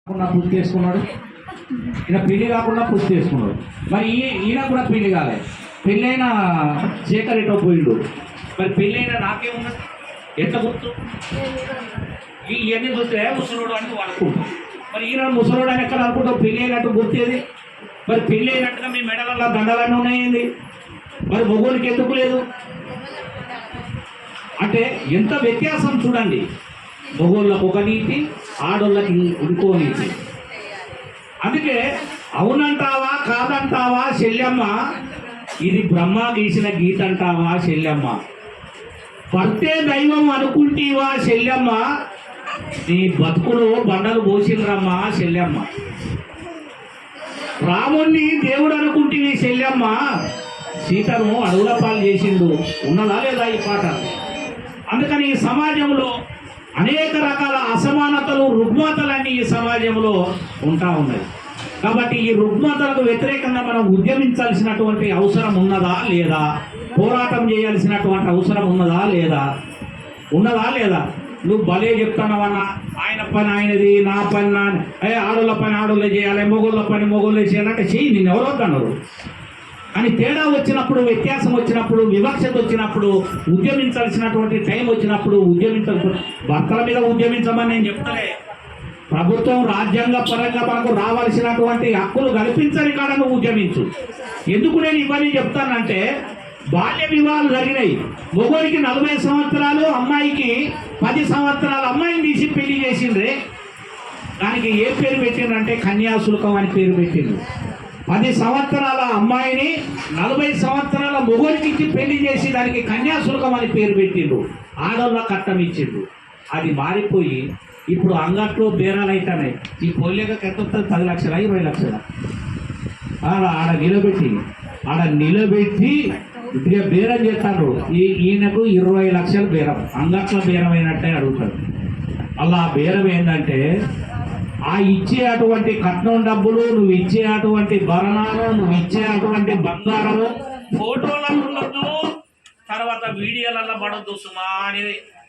పూర్తి చేసుకున్నాడు. ఈయన పెళ్లి కాకుండా పూర్తి చేసుకున్నాడు. మరి ఈయన కూడా పెళ్లి కాలేదు. పెళ్ళైన శేఖర్ ఎటో పోయిండు. మరి పెళ్ళైన నాకేమున్నది ఎట్లా గుర్తు? ఇవన్నీ చూస్తే ముసలోడు అని నువ్వు అనుకుంటావు. మరి ఈయన ముసలోడు అని ఎక్కడ అనుకుంటావు? పెళ్ళి అయినట్టు గుర్తేది. మరి పెళ్ళి అయినట్టుగా మీ మెడలలో దండలన్నీ ఉన్నాయండి. మరి మొగోనికి ఎందుకు లేదు అంటే ఎంత వ్యత్యాసం చూడండి. మొగోళ్ళకు ఒక నీతి, ఆడోళ్ళకి ఇంకో నీతి. అందుకే అవునంటావా కాదంటావా చెల్లెమ్మ, ఇది బ్రహ్మ గీసిన గీత అంటావా చెల్లెమ్మ, భర్తే దైవం అనుకుంటీవా చెల్లెమ్మ, నీ బతుకులు బండలు పోసిండ్రమ్మా చెల్లెమ్మ, రాముణ్ణి దేవుడు అనుకుంటేవి చెల్లెమ్మ, సీతను అడవుల పాలు చేసిండు. ఉన్నదా లేదా ఈ పాట? అందుకని ఈ సమాజంలో అనేక రకాల అసమానతలు, రుగ్మతలన్నీ ఈ సమాజంలో ఉంటా ఉన్నాయి. కాబట్టి ఈ రుగ్మతలకు వ్యతిరేకంగా మనం ఉద్యమించాల్సినటువంటి అవసరం ఉన్నదా లేదా? పోరాటం చేయాల్సినటువంటి అవసరం ఉన్నదా లేదా? నువ్వు భలే చెప్తానవన్నా, ఆయన పని ఆయనది, నా పని నా, ఆడోళ్ళ పని ఆడోళ్ళే చేయాలి, మొగోళ్ళ పని మొగోళ్ళే చేయాలంటే చెయ్యి, నిన్ను ఎవరు వద్దన్నారు. అని తేడా వచ్చినప్పుడు, వ్యత్యాసం వచ్చినప్పుడు, వివక్షత వచ్చినప్పుడు, ఉద్యమించాల్సినటువంటి టైం వచ్చినప్పుడు భర్తల మీద ఉద్యమించమని నేను చెప్తానే. ప్రభుత్వం రాజ్యాంగ పరంగా మనకు రావాల్సినటువంటి హక్కులు కల్పించని కాడ నువ్వు ఉద్యమించు. ఎందుకు నేను ఇవన్నీ చెప్తానంటే, బాల్య వివాహాలు జరిగినాయి. మొగోడికి 40 సంవత్సరాలు, అమ్మాయికి 10 సంవత్సరాలు అమ్మాయిని తీసి పెళ్లి చేసిండ్రే. దానికి ఏ పేరు పెట్టిండ్రంటే కన్యాశుల్కం అని పేరు పెట్టిండ్రు. 10 సంవత్సరాల అమ్మాయిని 40 సంవత్సరాల మొగోడికి ఇచ్చి పెళ్లి చేసి దానికి కన్యాశుల్కం అని పేరు పెట్టిండ్రు. ఆడోళ్ళ కట్టం ఇచ్చిండ్రు. అది మారిపోయి ఇప్పుడు అంగట్లో బేరాలు అవుతున్నాయి. ఈ పొల్లేక ఎంత 10 లక్షల 20 లక్షల ఆడ నిలబెట్టి ఇక బేరం చేస్తాడు. ఈయనకు 20 లక్షలు బేరం, అంగట్లో బేరం అయినట్టే అడుగుతాడు. అలా బేరం ఏంటంటే, ఆ ఇచ్చే అటువంటి కట్నం డబ్బులు, నువ్వు ఇచ్చే అటువంటి భరణాలు, నువ్వు ఇచ్చే అటువంటి బంగారము ఫోటోలలో ఉండొద్దు, తర్వాత వీడియోలలో పడొద్దు సుమా అని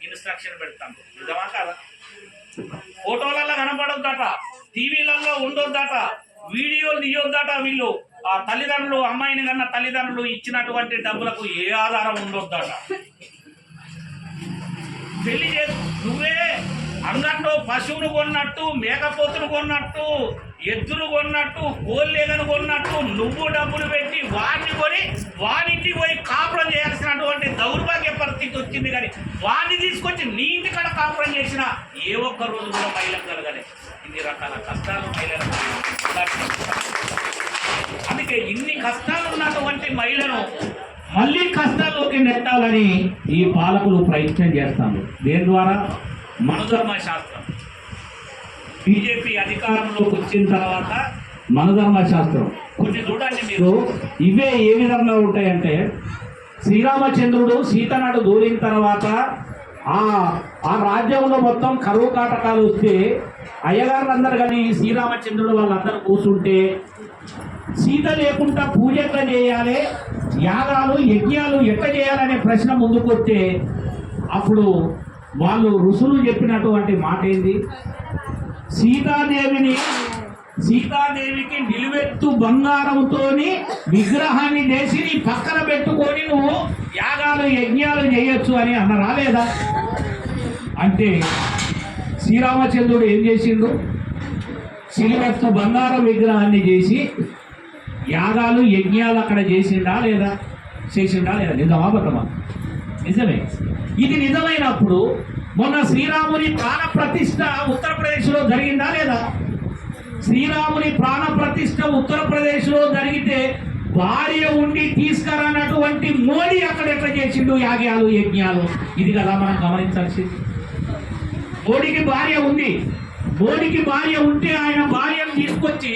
ఇన్స్ట్రక్షన్ పెడతాను. నిజమా కదా? ఫోటోలలో కనపడొద్దట, టీవీలలో ఉండొద్దట, వీడియోలు తీయొద్దట. వీళ్ళు ఆ తల్లిదండ్రులు, అమ్మాయిని కన్నా తల్లిదండ్రులు ఇచ్చినటువంటి డబ్బులకు ఏ ఆధారం ఉండొద్దట. పెళ్లి చేసి నువ్వే అంగట్లో పశువును కొన్నట్టు, మేకపోతును కొన్నట్టు, ఎద్దును కొన్నట్టు, కోళ్ళేగను కొన్నట్టు నువ్వు డబ్బులు పెట్టి వాడిని కొని వాడింటికి పోయి కాపురం చేయాల్సినటువంటి దౌర్భాగ్య పరిస్థితి వచ్చింది. కానీ వాడిని తీసుకొచ్చి నీ ఇంటికాడ కాపురం చేసిన ఏ ఒక్క రోజు కూడా మహిళకు కలగలే. ఇన్ని రకాల కష్టాలు మహిళలకు. అందుకే ఇన్ని కష్టాలు ఉన్నటువంటి మహిళను మళ్ళీ కష్టాల్లోకి నెట్టాలని ఈ పాలకులు ప్రయత్నం చేస్తాను. దేని ద్వారా? మనధర్మ శాస్త్రం. బీజేపీ అధికారంలోకి వచ్చిన తర్వాత మనధర్మ శాస్త్రం కొంచెం చూడండి మీరు. ఇవే ఏ విధంగా ఉంటాయంటే, శ్రీరామచంద్రుడు సీతనాడు దూరిన తర్వాత ఆ రాజ్యంలో మొత్తం కరువు కాటకాలు వస్తే అయ్యగారులందరూ కానీ శ్రీరామచంద్రుడు వాళ్ళందరూ కూర్చుంటే, సీత లేకుండా పూజ ఎట్లా చేయాలి, యాగాలు యజ్ఞాలు ఎట్లా చేయాలనే ప్రశ్న ముందుకు వస్తే, అప్పుడు వాళ్ళు ఋషులు చెప్పినటువంటి మాట ఏంది? సీతాదేవికి నిలువెత్తు బంగారంతో విగ్రహాన్ని చేసి నీ పక్కన పెట్టుకొని నువ్వు యాగాలు యజ్ఞాలు చేయొచ్చు అని అన్నరా లేదా? అంటే శ్రీరామచంద్రుడు ఏం చేసిండు? నిలువెత్తు బంగారం విగ్రహాన్ని చేసి యాగాలు యజ్ఞాలు అక్కడ చేసిండా లేదా? నిజమా బతమా? నిజమే. ఇది నిజమైనప్పుడు మొన్న శ్రీరాముని ప్రాణ ప్రతిష్ఠ ఉత్తరప్రదేశ్లో జరిగిందా లేదా? శ్రీరాముని ప్రాణ ప్రతిష్ఠ ఉత్తరప్రదేశ్లో జరిగితే భార్య ఉండి తీసుకురానటువంటి మోడీ అక్కడ ఎట్లా చేసిండు యాగాలు యజ్ఞాలు? ఇది కదా మనం గమనించాల్సింది. మోడీకి భార్య ఉంటే ఆయన భార్యను తీసుకొచ్చి